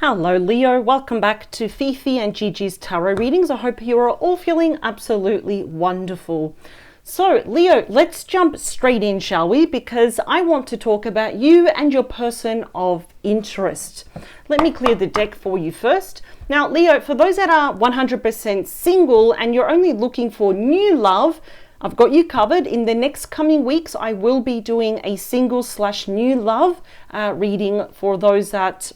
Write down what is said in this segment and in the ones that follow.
Hello Leo, welcome back to Fifi and Gigi's tarot readings. I hope you are all feeling absolutely wonderful. So Leo, let's jump straight in, shall we? Because I want to talk about you and your person of interest. Let me clear the deck for you first. Now Leo, for those that are 100% single and you're only looking for new love, I've got you covered. In the next coming weeks, I will be doing a single/new love reading for those that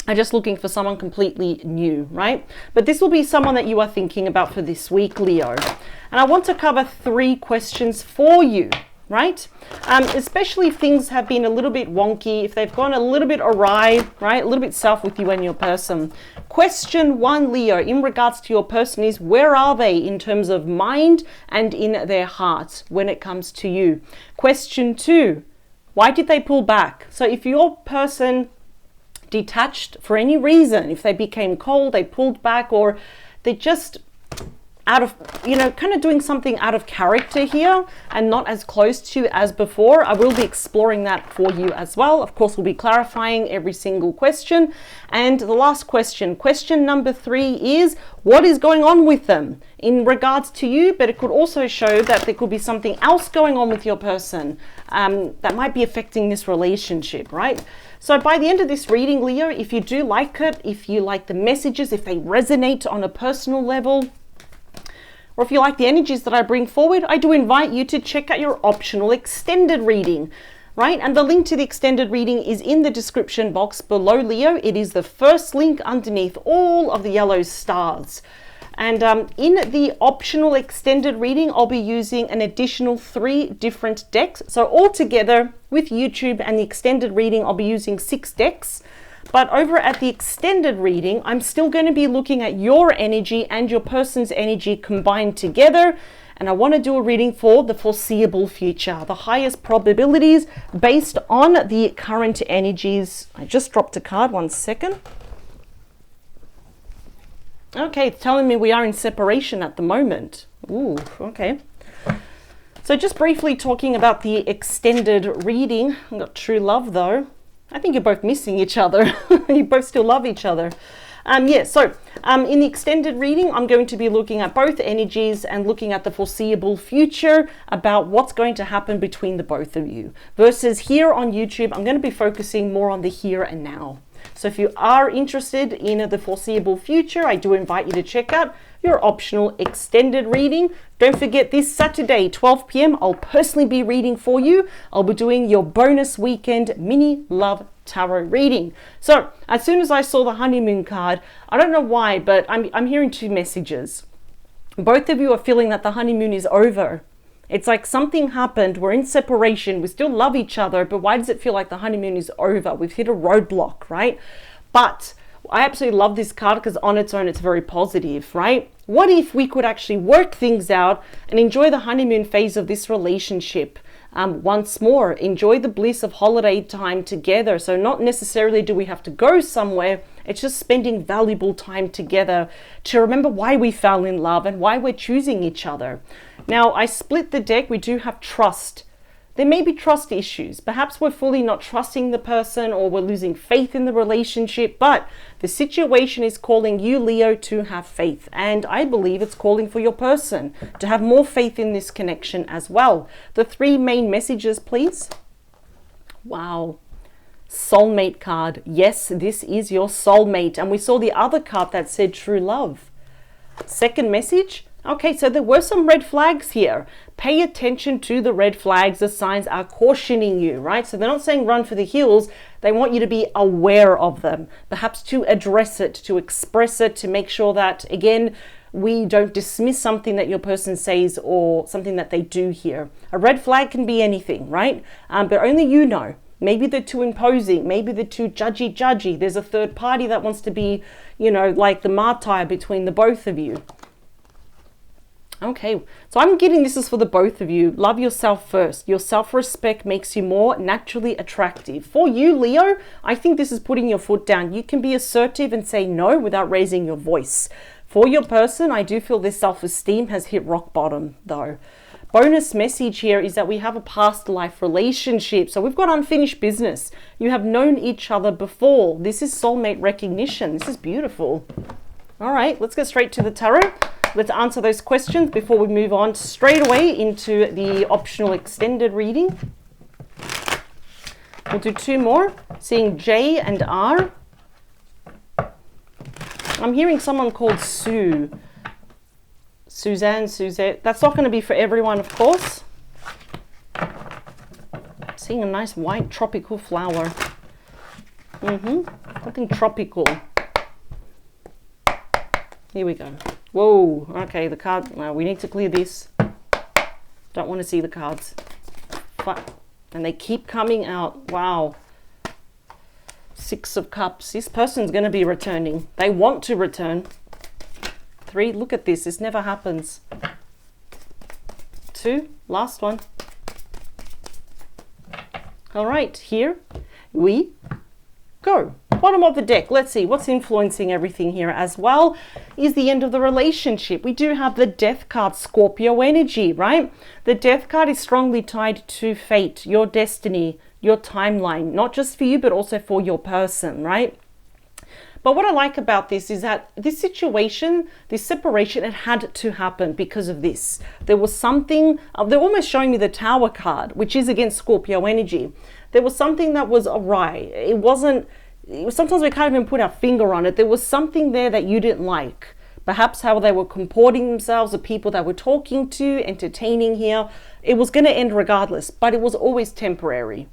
are just looking for someone completely new, right? But this will be someone that you are thinking about for this week, Leo. And I want to cover 3 questions for you, right? Especially if things have been a little bit wonky, if they've gone a little bit awry, right? A little bit south with you and your person. Question 1, Leo, in regards to your person is, where are they in terms of mind and in their heart when it comes to you? Question 2, why did they pull back? So if your person detached for any reason, if they became cold, they pulled back, or they just out of, kind of doing something out of character here and not as close to you as before, I will be exploring that for you as well. Of course, we'll be clarifying every single question. And the last question, question number 3 is, what is going on with them in regards to you? But it could also show that there could be something else going on with your person that might be affecting this relationship, right? So by the end of this reading, Leo, if you do like it, if you like the messages, if they resonate on a personal level, or if you like the energies that I bring forward, I do invite you to check out your optional extended reading, right? And the link to the extended reading is in the description box below, Leo. It is the first link underneath all of the yellow stars. And in the optional extended reading, I'll be using an additional 3 different decks. So altogether with YouTube and the extended reading, I'll be using 6 decks. But over at the extended reading, I'm still going to be looking at your energy and your person's energy combined together. And I want to do a reading for the foreseeable future, the highest probabilities based on the current energies. I just dropped a card, 1 second. Okay, it's telling me we are in separation at the moment. Ooh, okay. So just briefly talking about the extended reading. I've got true love though. I think you're both missing each other. You both still love each other. In the extended reading, I'm going to be looking at both energies and looking at the foreseeable future about what's going to happen between the both of you. Versus here on YouTube, I'm going to be focusing more on the here and now. So if you are interested in the foreseeable future, I do invite you to check out your optional extended reading. Don't forget, this Saturday, 12 p.m, I'll personally be reading for you. I'll be doing your bonus weekend mini love tarot reading. So as soon as I saw the honeymoon card, I don't know why, but I'm hearing 2 messages. Both of you are feeling that the honeymoon is over. It's like something happened, we're in separation, we still love each other, but why does it feel like the honeymoon is over? We've hit a roadblock, right? But I absolutely love this card because on its own, it's very positive, right? What if we could actually work things out and enjoy the honeymoon phase of this relationship once more? Enjoy the bliss of holiday time together. So not necessarily do we have to go somewhere. It's just spending valuable time together to remember why we fell in love and why we're choosing each other. Now, I split the deck. We do have trust. There may be trust issues. Perhaps we're fully not trusting the person or we're losing faith in the relationship, but the situation is calling you, Leo, to have faith. And I believe it's calling for your person to have more faith in this connection as well. The 3 main messages, please. Wow. Soulmate card. Yes, this is your soulmate. And we saw the other card that said true love. Second message. Okay, so there were some red flags here. Pay attention to the red flags. The signs are cautioning you, right? So they're not saying run for the hills. They want you to be aware of them, perhaps to address it, to express it, to make sure that, again, we don't dismiss something that your person says or something that they do here. A red flag can be anything, right? But only you know. Maybe they're too imposing. Maybe they're too judgy. There's a third party that wants to be, like the martyr between the both of you. Okay, so I'm getting this is for the both of you. Love yourself first. Your self-respect makes you more naturally attractive. For you, Leo, I think this is putting your foot down. You can be assertive and say no without raising your voice. For your person, I do feel their self-esteem has hit rock bottom, though. bonus message here is that we have a past life relationship. So we've got unfinished business. You have known each other before. This is soulmate recognition. This is beautiful. All right, let's go straight to the tarot. Let's answer those questions before we move on straight away into the optional extended reading. We'll do 2 more, seeing J and R. I'm hearing someone called Sue. Suzanne, Suzette. That's not going to be for everyone, of course. Seeing a nice white tropical flower. Something tropical. Here we go. Whoa, okay, the card. No, we need to clear this. Don't want to see the cards. And they keep coming out. Wow. 6 of Cups. This person's going to be returning. They want to return. 3, look at this. This never happens. 2, last one. All right, here we go. Bottom of the deck. Let's see what's influencing everything here as well is the end of the relationship. We do have the Death card, Scorpio energy, right? The Death card is strongly tied to fate, your destiny, your timeline, not just for you, but also for your person, right? But what I like about this is that this situation, this separation, it had to happen because of this. There was something, they're almost showing me the Tower card, which is against Scorpio energy. There was something that was awry. It wasn't, sometimes we can't even put our finger on it. There was something there that you didn't like. Perhaps how they were comporting themselves, the people that were talking to, entertaining here. It was going to end regardless, but it was always temporary.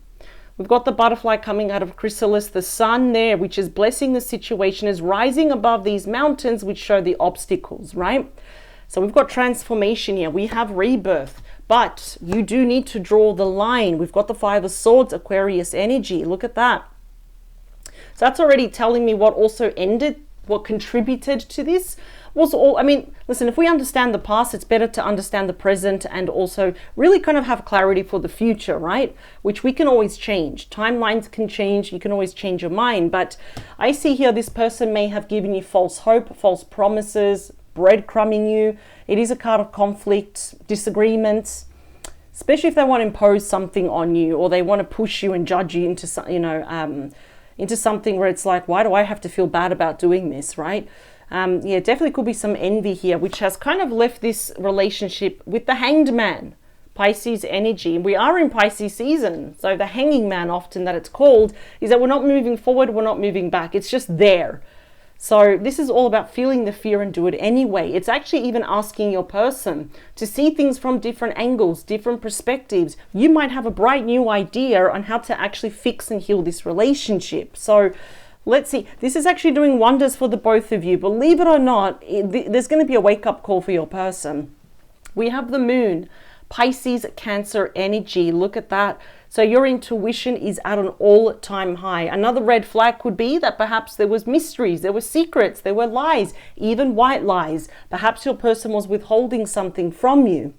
We've got the butterfly coming out of chrysalis, the sun there, which is blessing the situation, is rising above these mountains, which show the obstacles, right? So we've got transformation here. We have rebirth, but you do need to draw the line. We've got the 5 of Swords, Aquarius energy. Look at that. So that's already telling me what also ended, what contributed to this was all, I mean, listen, if we understand the past, it's better to understand the present and also really kind of have clarity for the future, right? Which we can always change. Timelines can change. You can always change your mind. But I see here this person may have given you false hope, false promises, breadcrumbing you. It is a card of conflict, disagreements, especially if they want to impose something on you or they want to push you and judge you into, into something where it's like, why do I have to feel bad about doing this, right? Yeah, definitely could be some envy here, which has kind of left this relationship with the Hanged Man, Pisces energy. We are in Pisces season. So the Hanging Man, often that it's called, is that we're not moving forward, we're not moving back. It's just there. So this is all about feeling the fear and do it anyway. It's actually even asking your person to see things from different angles, different perspectives. You might have a bright new idea on how to actually fix and heal this relationship. So let's see. This is actually doing wonders for the both of you. Believe it or not, there's going to be a wake-up call for your person. We have the Moon, Pisces, Cancer energy. Look at that. So your intuition is at an all-time high. Another red flag could be that perhaps there was mysteries, there were secrets, there were lies, even white lies. Perhaps your person was withholding something from you.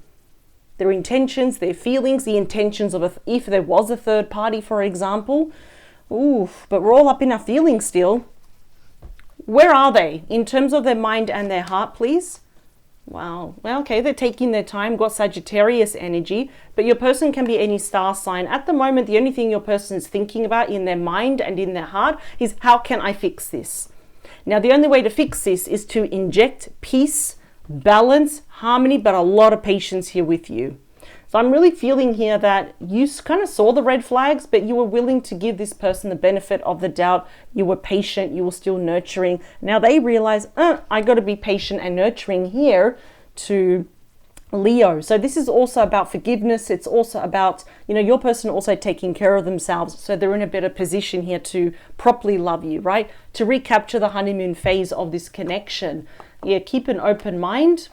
Their intentions, their feelings, the intentions of if there was a third party, for example. Oof, but we're all up in our feelings still. Where are they in terms of their mind and their heart, please? Wow. Well, okay, they're taking their time, got Sagittarius energy, but your person can be any star sign. At the moment, the only thing your person is thinking about in their mind and in their heart is, how can I fix this? Now, the only way to fix this is to inject peace, balance, harmony, but a lot of patience here with you. So I'm really feeling here that you kind of saw the red flags, but you were willing to give this person the benefit of the doubt. You were patient, you were still nurturing. Now they realize, I got to be patient and nurturing here to Leo. So this is also about forgiveness. It's also about, your person also taking care of themselves. So they're in a better position here to properly love you, right? To recapture the honeymoon phase of this connection. Yeah, keep an open mind.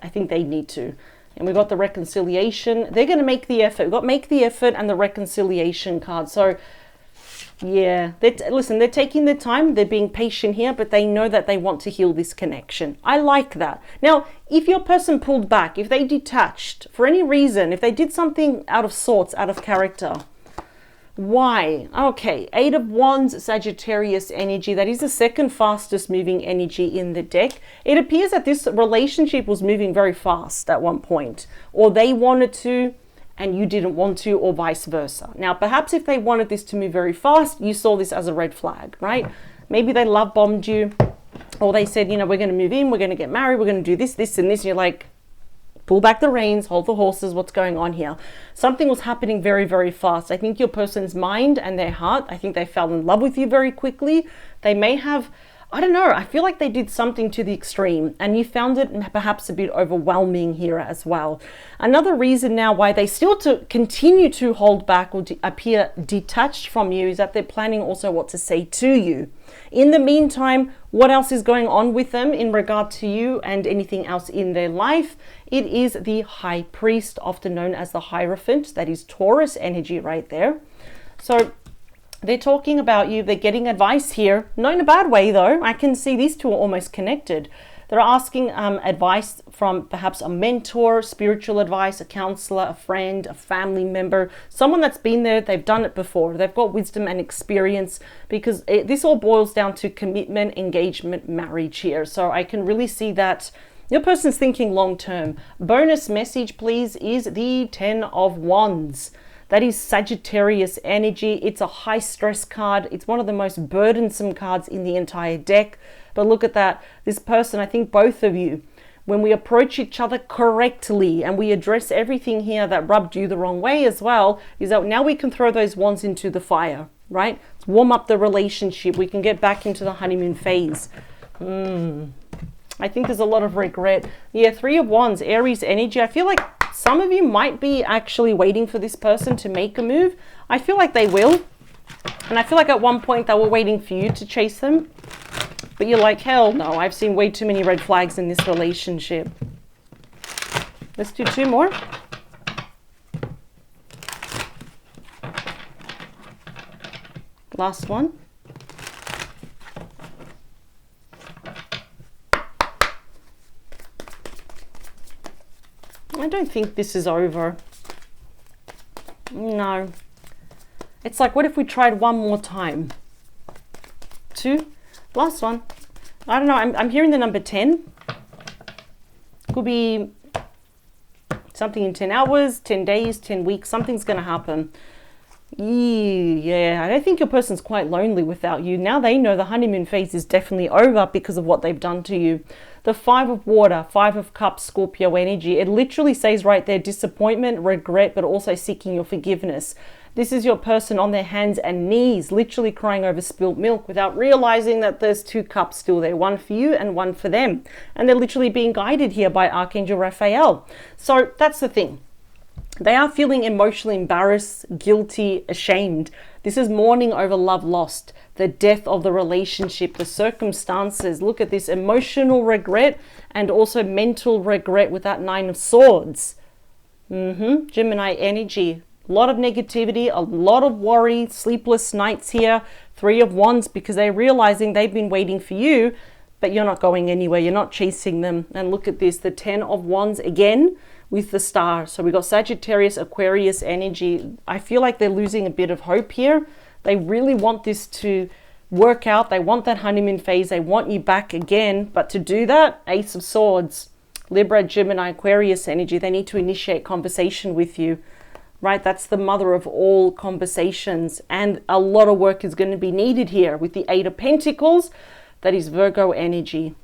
I think they need to. And we've got the reconciliation. They're going to make the effort. We've got make the effort and the reconciliation card. So, yeah, listen, they're taking their time. They're being patient here, but they know that they want to heal this connection. I like that. Now, if your person pulled back, if they detached for any reason, if they did something out of sorts, out of character, Why? Okay, Eight of Wands, Sagittarius energy. That is the second fastest moving energy in the deck. It appears that this relationship was moving very fast at one point, or they wanted to and you didn't want to, or vice versa. Now, perhaps if they wanted this to move very fast, you saw this as a red flag, right? Maybe they love bombed you, or they said, you know, we're going to move in, we're going to get married, we're going to do this, this, and this. And you're like, pull back the reins, hold the horses, what's going on here? Something was happening very, very fast. I think your person's mind and their heart, I think they fell in love with you very quickly. They may have, I don't know, I feel like they did something to the extreme and you found it perhaps a bit overwhelming here as well. Another reason now why they still continue to hold back or appear detached from you is that they're planning also what to say to you. In the meantime, what else is going on with them in regard to you and anything else in their life? It is the High Priest, often known as the Hierophant. That is Taurus energy right there. So they're talking about you. They're getting advice here. Not in a bad way, though. I can see these two are almost connected. They're asking advice from perhaps a mentor, spiritual advice, a counselor, a friend, a family member, someone that's been there. They've done it before. They've got wisdom and experience, because this all boils down to commitment, engagement, marriage here. So I can really see that your person's thinking long term. Bonus message, please, is the 10 of Wands. That is Sagittarius energy. It's a high stress card. It's one of the most burdensome cards in the entire deck. But look at that. This person, I think both of you, when we approach each other correctly and we address everything here that rubbed you the wrong way as well, is that now we can throw those wands into the fire, right? Let's warm up the relationship. We can get back into the honeymoon phase. I think there's a lot of regret. Yeah, Three of Wands, Aries energy. I feel like some of you might be actually waiting for this person to make a move. I feel like they will. And I feel like at one point they were waiting for you to chase them. But you're like, hell no, I've seen way too many red flags in this relationship. Let's do two more. Last one. I don't think this is over. No. It's like, what if we tried one more time? Two. Last one. I don't know. I'm hearing the number 10. Could be something in 10 hours, 10 days, 10 weeks. Something's going to happen. Yeah, I don't think your person's quite lonely without you. Now they know the honeymoon phase is definitely over because of what they've done to you. The Five of Water, Five of Cups, Scorpio energy. It literally says right there, disappointment, regret, but also seeking your forgiveness. This is your person on their hands and knees, literally crying over spilt milk without realizing that there's two cups still there, one for you and one for them. And they're literally being guided here by Archangel Raphael. So that's the thing. They are feeling emotionally embarrassed, guilty, ashamed. This is mourning over love lost, the death of the relationship, the circumstances. Look at this emotional regret and also mental regret with that Nine of Swords. Gemini energy. A lot of negativity, a lot of worry, sleepless nights here. Three of Wands, because they're realizing they've been waiting for you, but you're not going anywhere. You're not chasing them. And look at this, the 10 of Wands again with the star. So we got Sagittarius, Aquarius energy. I feel like they're losing a bit of hope here. They really want this to work out. They want that honeymoon phase. They want you back again. But to do that, Ace of Swords, Libra, Gemini, Aquarius energy, they need to initiate conversation with you. Right, that's the mother of all conversations, and a lot of work is going to be needed here with the Eight of Pentacles. That is Virgo energy.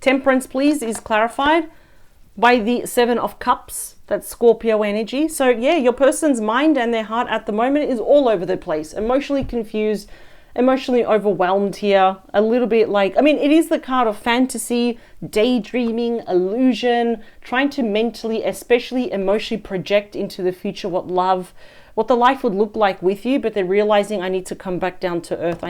Temperance, please, is clarified by the Seven of Cups. That's Scorpio energy. So yeah, your person's mind and their heart at the moment is all over the place, emotionally confused, emotionally overwhelmed here, a little bit like, I mean, it is the card of fantasy, daydreaming, illusion, trying to mentally, especially emotionally project into the future what the life would look like with you, but they're realizing I need to come back down to earth.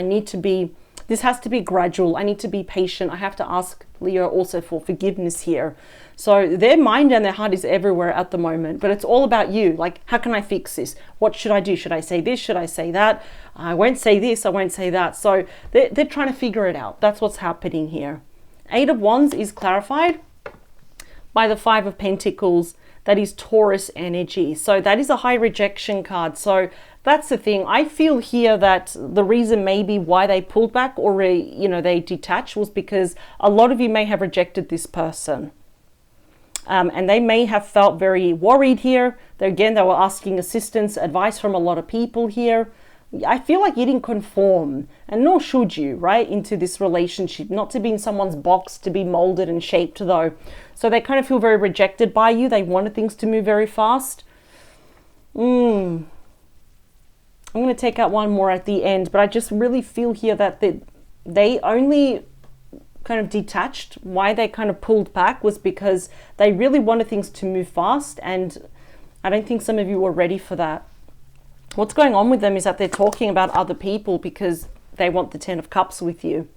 This has to be gradual. I need to be patient. I have to ask Leo also for forgiveness here. So their mind and their heart is everywhere at the moment, but it's all about you. Like, how can I fix this? What should I do? Should I say this? Should I say that? I won't say this. I won't say that. So they're trying to figure it out. That's what's happening here. Eight of Wands is clarified by the Five of Pentacles. That is Taurus energy. So that is a high rejection card. So that's the thing. I feel here that the reason maybe why they pulled back or, they detached was because a lot of you may have rejected this person. And they may have felt very worried here. They were asking assistance, advice from a lot of people here. I feel like you didn't conform, and nor should you, right, into this relationship. Not to be in someone's box, to be molded and shaped, though. So they kind of feel very rejected by you. They wanted things to move very fast. I'm going to take out one more at the end, but I just really feel here that they only kind of detached. Why they kind of pulled back was because they really wanted things to move fast, and I don't think some of you were ready for that. What's going on with them is that they're talking about other people because they want the 10 of Cups with you.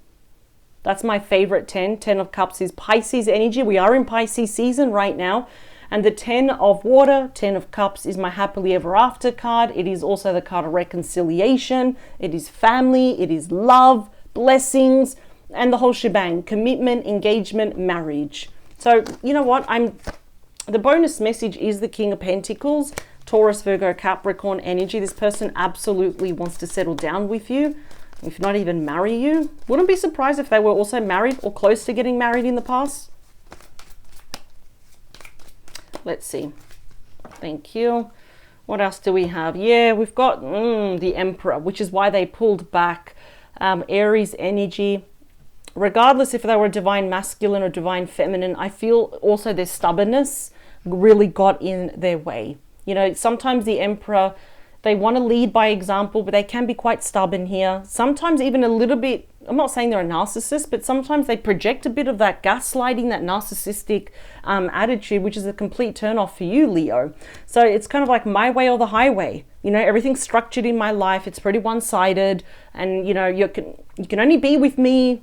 That's my favorite 10. 10 of Cups is Pisces energy. We are in Pisces season right now. And the 10 of Water, 10 of Cups, is my happily ever after card. It is also the card of reconciliation. It is family. It is love, blessings, and the whole shebang. Commitment, engagement, marriage. So, you know what? The bonus message is the King of Pentacles. Taurus, Virgo, Capricorn energy. This person absolutely wants to settle down with you, if not even marry you. Wouldn't be surprised if they were also married or close to getting married in the past. Let's see. Thank you. What else do we have? Yeah, we've got the Emperor, which is why they pulled back. Aries energy. Regardless if they were divine masculine or divine feminine, I feel also their stubbornness really got in their way. Sometimes the Emperor, they want to lead by example, but they can be quite stubborn here. Sometimes even a little bit, I'm not saying they're a narcissist, but sometimes they project a bit of that gaslighting, that narcissistic attitude, which is a complete turnoff for you, Leo. So it's kind of like my way or the highway. Everything's structured in my life. It's pretty one-sided. And, you can only be with me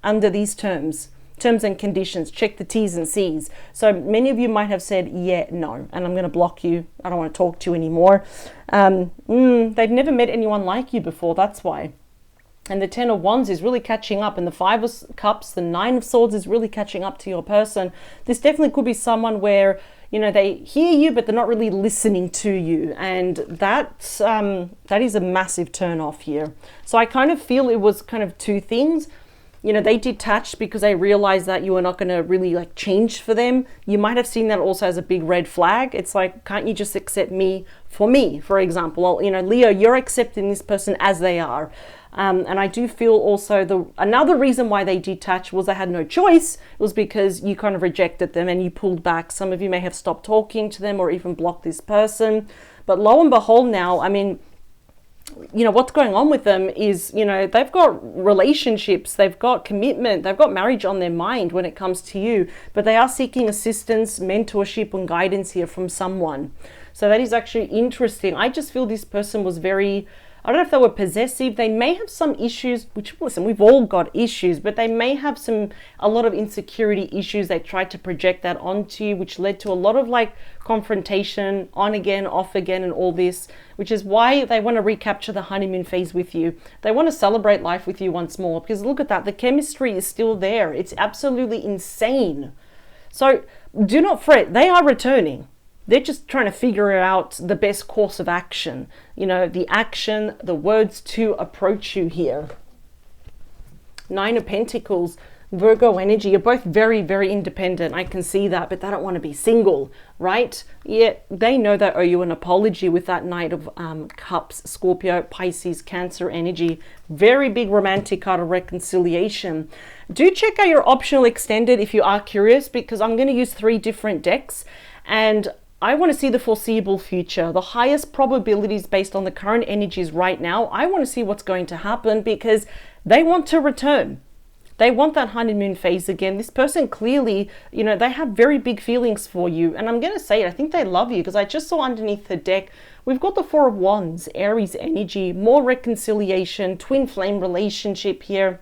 under these terms and conditions. Check the T's and C's. So many of you might have said, yeah, no, and I'm going to block you. I don't want to talk to you anymore. They've never met anyone like you before. That's why. And the 10 of Wands is really catching up. And the 5 of Cups, the 9 of Swords is really catching up to your person. This definitely could be someone where, they hear you, but they're not really listening to you. And that is a massive turn off here. So I kind of feel it was kind of two things. They detached because they realized that you were not going to really change for them. You might have seen that also as a big red flag. It's like, can't you just accept me, for example? Well, Leo, you're accepting this person as they are. And I do feel also another reason why they detached was they had no choice. It was because you kind of rejected them and you pulled back. Some of you may have stopped talking to them or even blocked this person. But lo and behold now, what's going on with them is, they've got relationships, they've got commitment, they've got marriage on their mind when it comes to you, but they are seeking assistance, mentorship, and guidance here from someone. So that is actually interesting. I just feel this person was I don't know if they were possessive. They may have some issues, which, listen, we've all got issues, but they may have a lot of insecurity issues. They tried to project that onto you, which led to a lot of confrontation, on again, off again, and all this, which is why they want to recapture the honeymoon phase with you. They want to celebrate life with you once more, because look at that. The chemistry is still there. It's absolutely insane. So do not fret. They are returning. They're just trying to figure out the best course of action. The action, the words to approach you here. 9 of Pentacles, Virgo energy. You're both very, very independent. I can see that, but they don't want to be single, right? Yet they know they owe you an apology with that Knight of Cups, Scorpio, Pisces, Cancer energy. Very big romantic card of reconciliation. Do check out your optional extended if you are curious, because I'm going to use 3 different decks, and I want to see the foreseeable future, the highest probabilities based on the current energies right now. I want to see what's going to happen because they want to return. They want that honeymoon phase again. This person clearly, they have very big feelings for you. And I'm going to say it, I think they love you, because I just saw underneath the deck, we've got the 4 of Wands, Aries energy, more reconciliation, twin flame relationship here.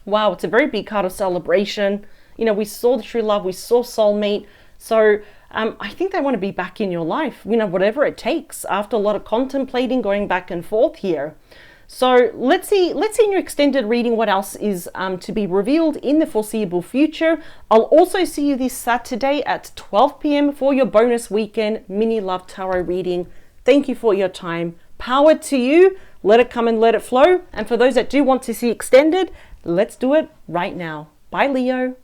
Wow, it's a very big card of celebration. We saw the true love, we saw soulmate. So I think they want to be back in your life, whatever it takes, after a lot of contemplating, going back and forth here. So let's see in your extended reading what else is to be revealed in the foreseeable future. I'll also see you this Saturday at 12 p.m. for your bonus weekend mini love tarot reading. Thank you for your time. Power to you. Let it come and let it flow. And for those that do want to see extended, let's do it right now. Bye, Leo.